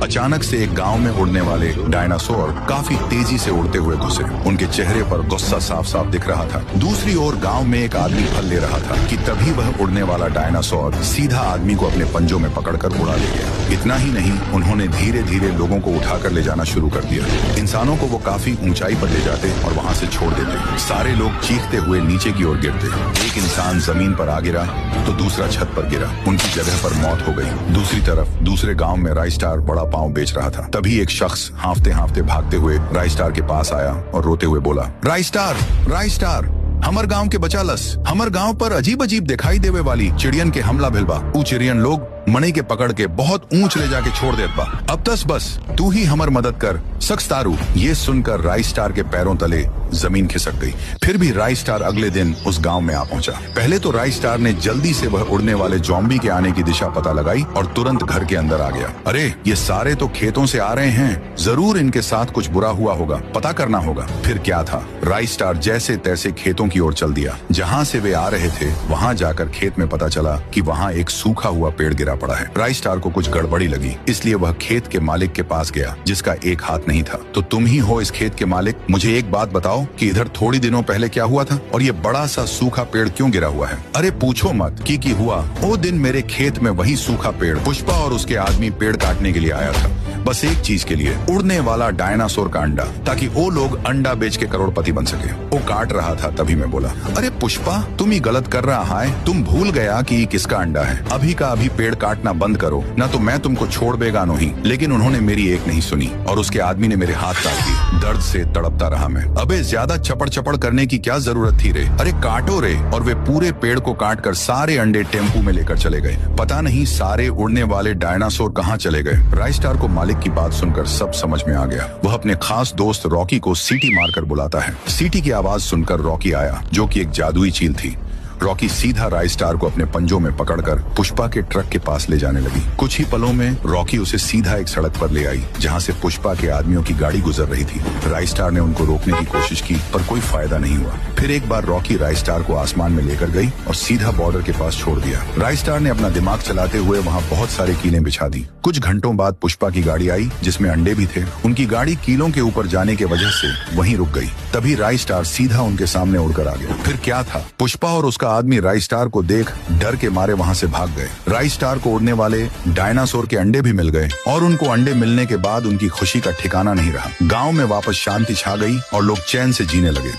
अचानक से एक गांव में उड़ने वाले डायनासोर काफी तेजी से उड़ते हुए घुसे। उनके चेहरे पर गुस्सा साफ साफ दिख रहा था। दूसरी ओर गांव में एक आदमी फल ले रहा था कि तभी वह उड़ने वाला डायनासोर सीधा आदमी को अपने पंजों में पकड़कर उड़ा ले गया। इतना ही नहीं, उन्होंने धीरे धीरे लोगों को उठाकर ले जाना शुरू कर दिया। इंसानों को वो काफी ऊंचाई पर ले जाते और वहां से छोड़ देते। सारे लोग चीखते हुए नीचे की ओर गिरते। एक इंसान जमीन पर आ गिरा तो दूसरा छत पर गिरा। उनकी जगह पर मौत हो गई। दूसरी तरफ दूसरे गांव में राइस्टार बड़ा पाव बेच रहा था। तभी एक शख्स हांफते हांफते भागते हुए राइस्टार के पास आया और रोते हुए बोला, राइस्टार, राइस्टार, हमर गांव के बचालस। हमर गांव पर अजीब अजीब दिखाई देवे वाली चिड़ियन के हमला भिलबा। ऊ चिड़ियन लोग मणि के पकड़ के बहुत ऊंच ले जाके छोड़ देत बा। अब तस बस तू ही हमर मदद कर सक्स्तारू। ये सुनकर राइस्टार के पैरों तले जमीन खिसक गई। फिर भी राइस्टार अगले दिन उस गांव में आ पहुंचा। पहले तो राइस्टार ने जल्दी से वह उड़ने वाले ज़ॉम्बी के आने की दिशा पता लगाई और तुरंत घर के अंदर आ गया। अरे ये सारे तो खेतों से आ रहे हैं, जरूर इनके साथ कुछ बुरा हुआ होगा, पता करना होगा। फिर क्या था, राइस्टार जैसे तैसे खेतों की ओर चल दिया। जहाँ से वे आ रहे थे वहाँ जाकर खेत में पता चला कि वहाँ एक सूखा हुआ पेड़ गिरा पड़ा है। राइस्टार को कुछ गड़बड़ी लगी, इसलिए वह खेत के मालिक के पास गया जिसका एक हाथ नहीं था। तो तुम ही हो इस खेत के मालिक, मुझे एक बात बताओ कि इधर थोड़ी दिनों पहले क्या हुआ था और ये बड़ा सा सूखा पेड़ क्यों गिरा हुआ है? अरे पूछो मत की हुआ। वो दिन मेरे खेत में वही सूखा पेड़ पुष्पा और उसके आदमी पेड़ काटने के लिए आया था, बस एक चीज के लिए, उड़ने वाला डायनासोर का अंडा, ताकि वो लोग अंडा बेच के करोड़पति बन सके। वो काट रहा था, तभी मैं बोला, अरे पुष्पा तुम ही गलत कर रहा है, तुम भूल गया कि किसका अंडा है। अभी का अभी पेड़ काटना बंद करो, ना तो मैं तुमको छोड़ देगा नहीं। लेकिन उन्होंने मेरी एक नहीं सुनी और उसके आदमी ने मेरे हाथ काट दिए। दर्द से तड़पता रहा मैं। अबे ज्यादा चपड़ चपड़ करने की क्या जरूरत थी रे? अरे काटो रे। और वे पूरे पेड़ को काट कर सारे अंडे टेम्पू में लेकर चले गए। पता नहीं सारे उड़ने वाले डायनासोर कहाँ चले गए। राइस्टार को मालिक की बात सुनकर सब समझ में आ गया। वह अपने खास दोस्त रॉकी को सीटी मारकर बुलाता है। सीटी की आवाज सुनकर रॉकी आया, जो कि एक जादुई चील थी। रॉकी सीधा राइस्टार को अपने पंजों में पकड़कर पुष्पा के ट्रक के पास ले जाने लगी। कुछ ही पलों में रॉकी उसे सीधा एक सड़क पर ले आई जहां से पुष्पा के आदमियों की गाड़ी गुजर रही थी। राइस्टार ने उनको रोकने की कोशिश की पर कोई फायदा नहीं हुआ। फिर एक बार रॉकी राइस्टार को आसमान में लेकर गई और सीधा बॉर्डर के पास छोड़ दिया। राइस्टार ने अपना दिमाग चलाते हुए वहाँ बहुत सारे कीलें बिछा दी। कुछ घंटों बाद पुष्पा की गाड़ी आई जिसमें अंडे भी थे। उनकी गाड़ी कीलों के ऊपर जाने की वजह से वहीं रुक गई। तभी राइस्टार सीधा उनके सामने उड़कर आ गया। फिर क्या था, पुष्पा और उसका आदमी राइस्टार को देख डर के मारे वहां से भाग गए। राइस्टार को उड़ने वाले डायनासोर के अंडे भी मिल गए और उनको अंडे मिलने के बाद उनकी खुशी का ठिकाना नहीं रहा। गांव में वापस शांति छा गई और लोग चैन से जीने लगे।